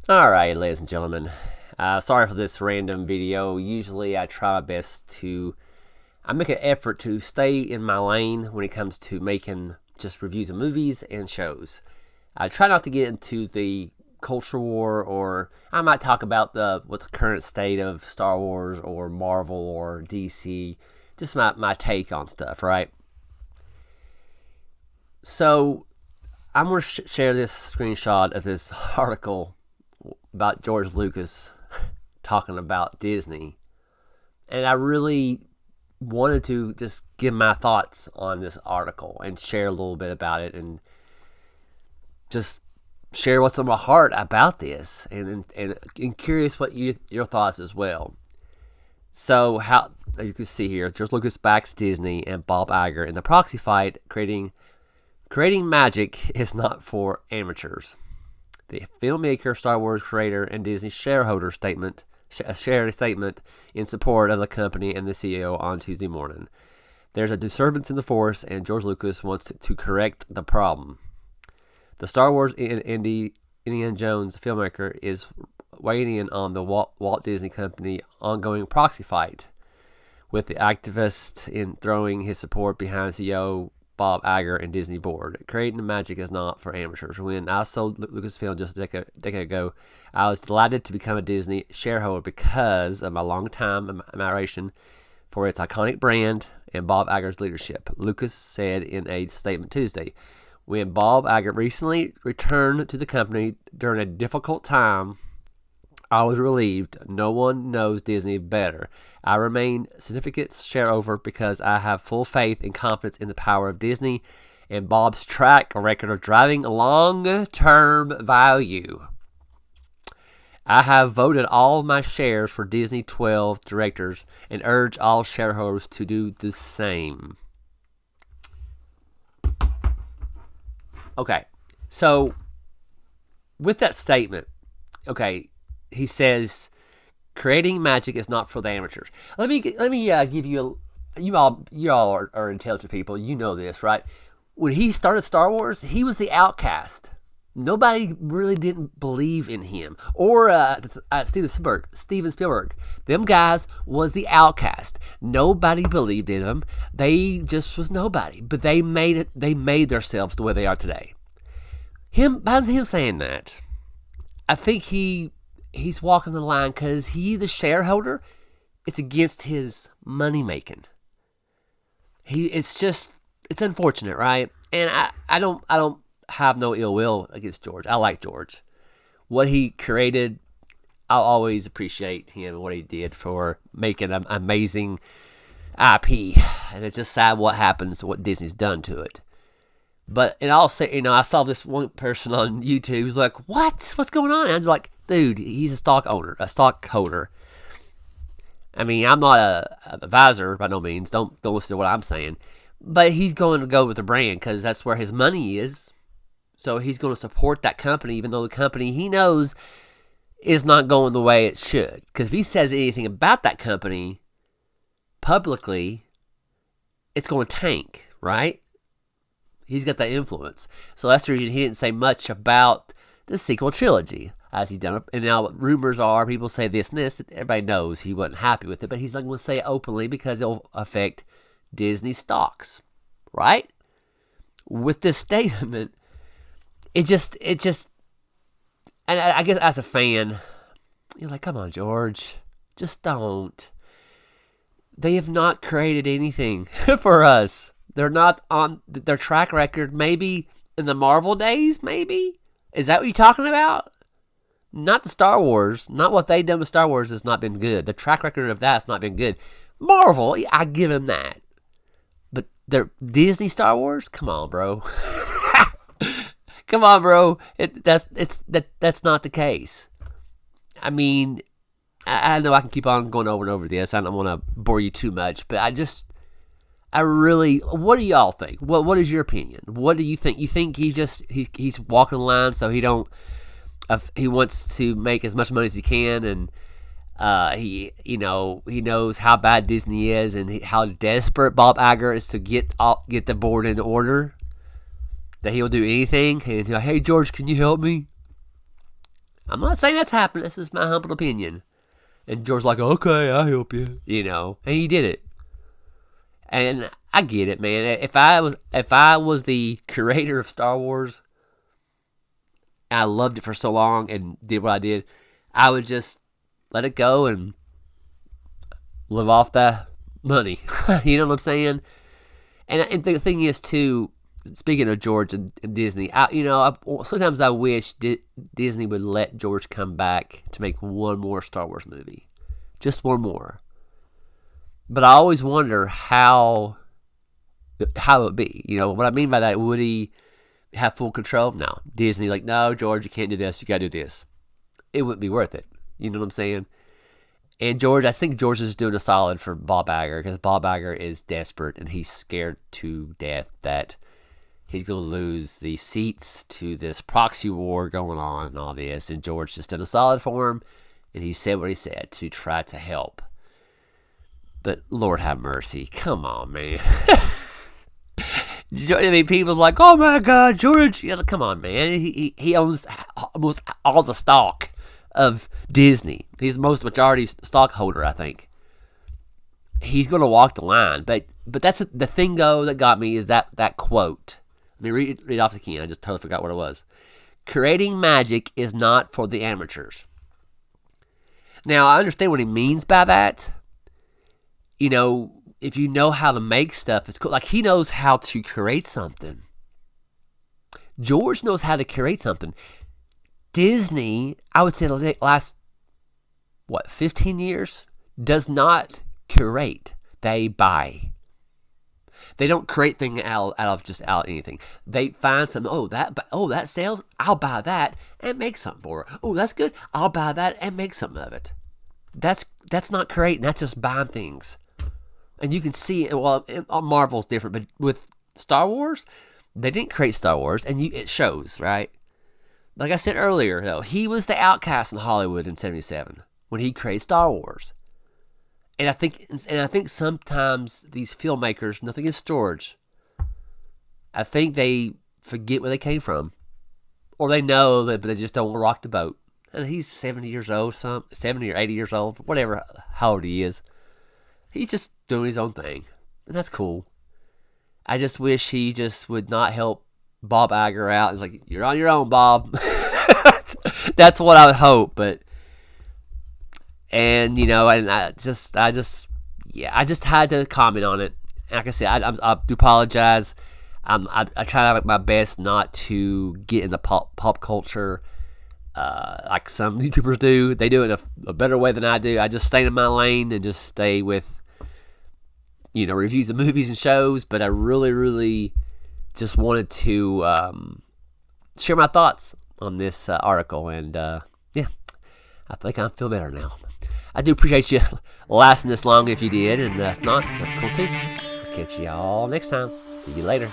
Alright, ladies and gentlemen. Sorry for this random video. Usually I try my best to... I make an effort to stay in my lane when it comes to making just reviews of movies and shows. I try not to get into the culture war, or I might talk about what the current state of Star Wars or Marvel or DC. Just my take on stuff, right? So I'm going to share this screenshot of this article about George Lucas talking about Disney. And I really wanted to just give my thoughts on this article and share a little bit about it and just share what's on my heart about this and curious what your thoughts as well. So how you can see here, George Lucas backs Disney and Bob Iger in the Proxy fight, creating magic is not for amateurs. The filmmaker, Star Wars creator, and Disney shareholder shared a statement in support of the company and the CEO on Tuesday morning. There's a disturbance in the force, and George Lucas wants to correct the problem. The Star Wars Indiana Jones filmmaker is weighing in on the Walt Disney Company ongoing proxy fight, with the activist in throwing his support behind CEO Bob Iger and Disney board. Creating the magic is not for amateurs. When I sold Lucasfilm just a decade ago, I was delighted to become a Disney shareholder because of my long-time admiration for its iconic brand and Bob Iger's leadership, Lucas said in a statement Tuesday. When Bob Iger recently returned to the company during a difficult time, I was relieved. No one knows Disney better. I remain significant shareholder because I have full faith and confidence in the power of Disney and Bob's track record of driving long-term value. I have voted all of my shares for Disney 12 directors and urge all shareholders to do the same. Okay, so with that statement, he says, creating magic is not for the amateurs. Let me give you you all are intelligent people. You know this, right? When he started Star Wars, he was the outcast. Nobody really didn't believe in him. Or Steven Spielberg. Them guys was the outcast. Nobody believed in them. They just was nobody. But they made it. They made themselves the way they are today. By him saying that, I think he's walking the line because the shareholder, it's against his money making. It's unfortunate, right? And I don't have no ill will against George. I like George. What he created, I'll always appreciate him and what he did for making an amazing IP. And it's just sad what Disney's done to it. But and also, I saw this one person on YouTube who's like, "What? What's going on?" And I was like, "Dude, he's a stockholder. I mean, I'm not a advisor by no means. Don't listen to what I'm saying. But he's going to go with the brand because that's where his money is. So he's going to support that company, even though the company he knows is not going the way it should. Because if he says anything about that company publicly, it's going to tank, right? He's got that influence. So that's the reason he didn't say much about the sequel trilogy as he's done it. And now rumors are, people say this and this, that everybody knows he wasn't happy with it, but he's not going to say it openly because it'll affect Disney stocks, right? With this statement, it just, and I guess as a fan, you're like, come on, George, just don't. They have not created anything for us. They're not on their track record. Maybe in the Marvel days, maybe? Is that what you're talking about? Not the Star Wars. Not what they done with Star Wars has not been good. The track record of that has not been good. Marvel, I give them that. But their Disney Star Wars? Come on, bro. Come on, bro. That's not the case. I mean, I know I can keep on going over and over this. I don't want to bore you too much, but what do y'all think? What is your opinion? What do you think? You think he's walking the line so he wants to make as much money as he can, and he knows how bad Disney is and how desperate Bob Iger is to get the board in order, that he'll do anything and he'll like, hey George, can you help me? I'm not saying that's happened. This is my humble opinion. And George's like, okay, I'll help you. And he did it. And I get it, man. If I was the creator of Star Wars, and I loved it for so long and did what I did, I would just let it go and live off the money. You know what I'm saying? And the thing is, too, speaking of George and Disney, sometimes I wish Disney would let George come back to make one more Star Wars movie. Just one more. But I always wonder how it would be. What I mean by that, would he have full control? No. Disney, like, no, George, you can't do this. You got to do this. It wouldn't be worth it. You know what I'm saying? And George, I think George is doing a solid for Bob Iger, because Bob Iger is desperate and he's scared to death that he's going to lose the seats to this proxy war going on and all this. And George just did a solid for him, and he said what he said to try to help. But Lord have mercy. Come on, man. People's like, oh my God, George. Come on, man. He owns almost all the stock of Disney. He's the most majority stockholder, I think. He's going to walk the line. But that's the thing, though, that got me is that quote. Let me read it off again. I just totally forgot what it was. Creating magic is not for the amateurs. Now, I understand what he means by that. If you know how to make stuff, it's cool. Like, he knows how to create something. George knows how to create something. Disney, I would say the last, 15 years, does not curate. They buy. They don't create things out of anything. They find something, that sells, I'll buy that and make something for it. Oh, that's good, I'll buy that and make something of it. That's not creating, that's just buying things. And you can see, Marvel's different, but with Star Wars, they didn't create Star Wars, and it shows, right? Like I said earlier, though, he was the outcast in Hollywood in '77 when he created Star Wars. And I think sometimes these filmmakers, nothing against George, I think they forget where they came from, or they know that, but they just don't want to rock the boat. And he's 70 years old, 70 or 80 years old, whatever, how old he is. He's just doing his own thing, and that's cool. I just wish he just would not help Bob Iger out. It's like, you're on your own, Bob. That's what I would hope, and I just had to comment on it. Like I said, I do apologize. I try to make my best not to get into pop culture like some YouTubers do. They do it a better way than I do. I just stay in my lane and just stay with reviews of movies and shows. But I really, really just wanted to share my thoughts on this article, and I think I feel better now. I do appreciate you lasting this long if you did, and if not, that's cool too. I'll catch you all next time. See you later.